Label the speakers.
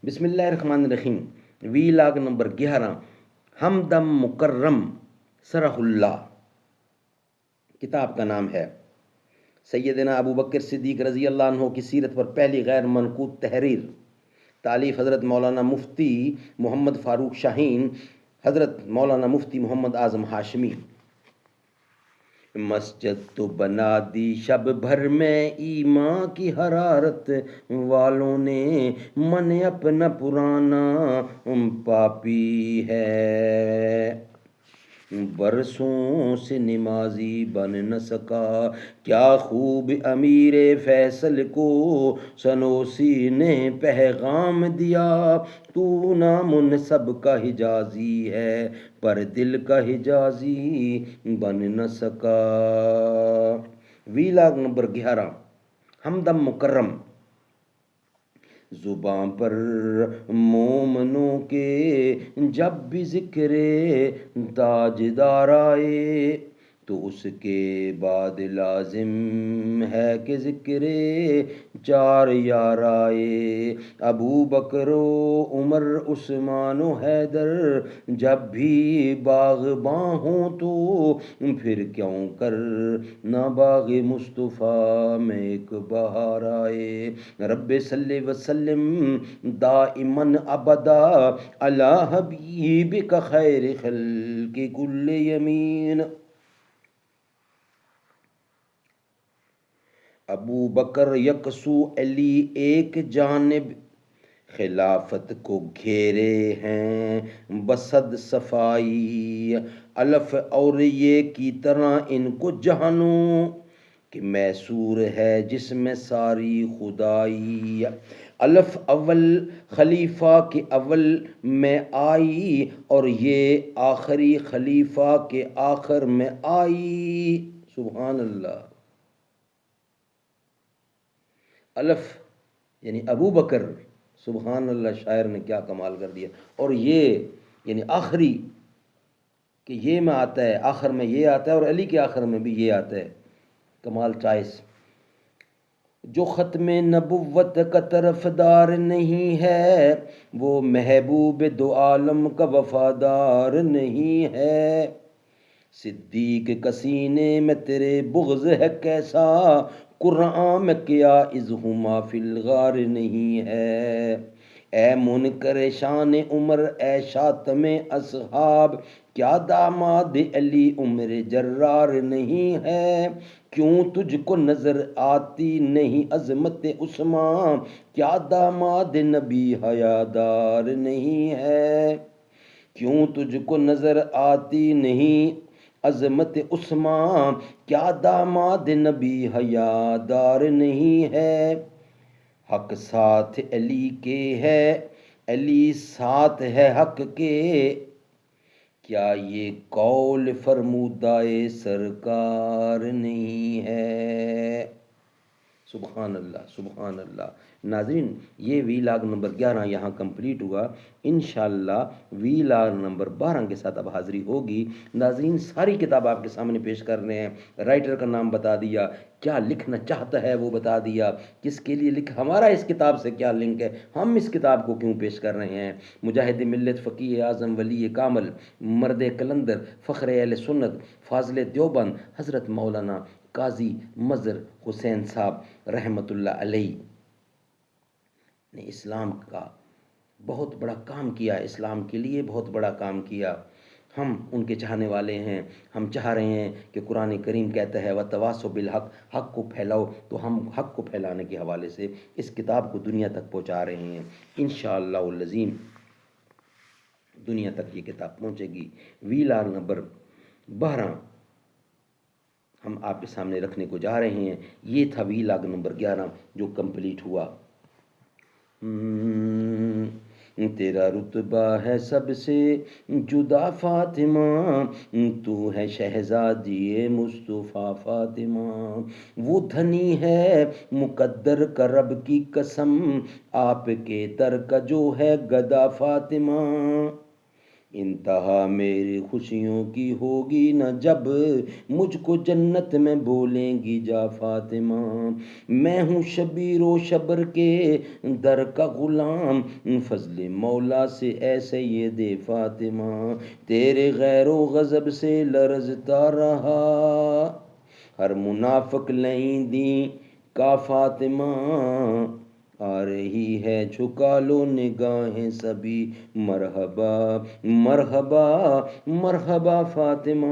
Speaker 1: بسم اللہ الرحمن الرحیم۔ ویلاگ نمبر 11، ہمدم مکرم سرح اللہ۔ کتاب کا نام ہے سیدنا ابو بکر صدیق رضی اللہ عنہ کی سیرت پر پہلی غیر منقوط تحریر، تالیف حضرت مولانا مفتی محمد فاروق شاہین، حضرت مولانا مفتی محمد اعظم ہاشمی۔ مسجد تو بنا دی شب بھر میں ایمان کی حرارت والوں نے، من اپنا پرانا پاپی ہے، برسوں سے نمازی بن نہ سکا، کیا خوب امیر فیصل کو سنوسی نے پیغام دیا، تو نامنسب کا حجازی ہے پر دل کا حجازی بن نہ سکا۔ ویلاگ نمبر 11، ہمدم مکرم۔ زباں پر مومنوں کے جب بھی ذکر تاجدار آئے، تو اس کے بعد لازم ہے کہ ذکر چار یار آئے، ابو بکر و عمر عثمان و حیدر جب بھی باغباں ہوں تو پھر کیوں کر نہ باغ مصطفیٰ میں ایک بہار آئے، رب صلی وسلم دائماً ابدا علی حبیبک خیر خلق کل یمین۔ ابو بکر یکسو علی ایک جانب خلافت کو گھیرے ہیں بصد صفائی، الف اور یہ کی طرح ان کو جانو کہ میسور ہے جس میں ساری خدائی، الف اول خلیفہ کے اول میں آئی اور یہ آخری خلیفہ کے آخر میں آئی۔ سبحان اللہ۔ الف یعنی ابو بکر، سبحان اللہ، شاعر نے کیا کمال کر دیا، اور یہ یعنی آخری کہ یہ میں آتا ہے، آخر میں یہ آتا ہے، اور علی کے آخر میں بھی یہ آتا ہے، کمال چائس۔ جو ختم نبوت کا طرفدار نہیں ہے، وہ محبوب دو عالم کا وفادار نہیں ہے، صدیق کا سینے میں تیرے بغض ہے کیسا، قرآن میں کیا اذہما فی الغار نہیں ہے، اے منکر شان عمر اے شاتم اصحاب، کیا داماد علی عمر جرار نہیں ہے، کیوں تجھ کو نظر آتی نہیں عظمت عثمان، کیا داماد نبی حیادار نہیں ہے، کیوں تجھ کو نظر آتی نہیں عظمت عثمان، کیا داماد نبی حیادار نہیں ہے، حق ساتھ علی کے ہے، علی ساتھ ہے حق کے، کیا یہ قول فرمودہ سرکار نہیں ہے۔ سبحان اللہ، سبحان اللہ۔ ناظرین، یہ ویلاگ نمبر 11 یہاں کمپلیٹ ہوا۔ انشاءاللہ ویلاگ نمبر 12 کے ساتھ اب حاضری ہوگی۔ ناظرین، ساری کتاب آپ کے سامنے پیش کر رہے ہیں، رائٹر کا نام بتا دیا، کیا لکھنا چاہتا ہے وہ بتا دیا، کس کے لیے ہمارا اس کتاب سے کیا لنک ہے، ہم اس کتاب کو کیوں پیش کر رہے ہیں۔ مجاہد ملت، فقیہ اعظم، ولی کامل، مرد کلندر، فخر اہل سنت، فاضل دیوبند، حضرت مولانا قاضی مظہر حسین صاحب رحمۃ اللہ علیہ نے اسلام کا بہت بڑا کام کیا، اسلام کے لیے بہت بڑا کام کیا۔ ہم ان کے چاہنے والے ہیں، ہم چاہ رہے ہیں کہ قرآن کریم کہتا ہے وَتَوَاصَوْا بِالْحَقِّ، حق کو پھیلاؤ، تو ہم حق کو پھیلانے کے حوالے سے اس کتاب کو دنیا تک پہنچا رہے ہیں۔ انشاءاللہ العظیم دنیا تک یہ کتاب پہنچے گی۔ ویلاگ نمبر 12 ہم آپ کے سامنے رکھنے کو جا رہے ہیں۔ یہ تھا ویلاگ نمبر 11 جو کمپلیٹ ہوا۔ تیرا رتبہ ہے سب سے جدا فاطمہ، تو ہے شہزادی مصطفیٰ فاطمہ، وہ دھنی ہے مقدر کا رب کی قسم، آپ کے در کا جو ہے گدا فاطمہ، انتہا میری خوشیوں کی ہوگی نہ جب مجھ کو جنت میں بولیں گی جا فاطمہ، میں ہوں شبیر و شبر کے در کا غلام، فضل مولا سے اے سید فاطمہ، تیرے غیر و غضب سے لرزتا رہا ہر منافق لئیں دیں کا فاطمہ، آ رہی ہے جھکا لو نگاہیں سبھی، مرحبا مرحبا مرحبا فاطمہ۔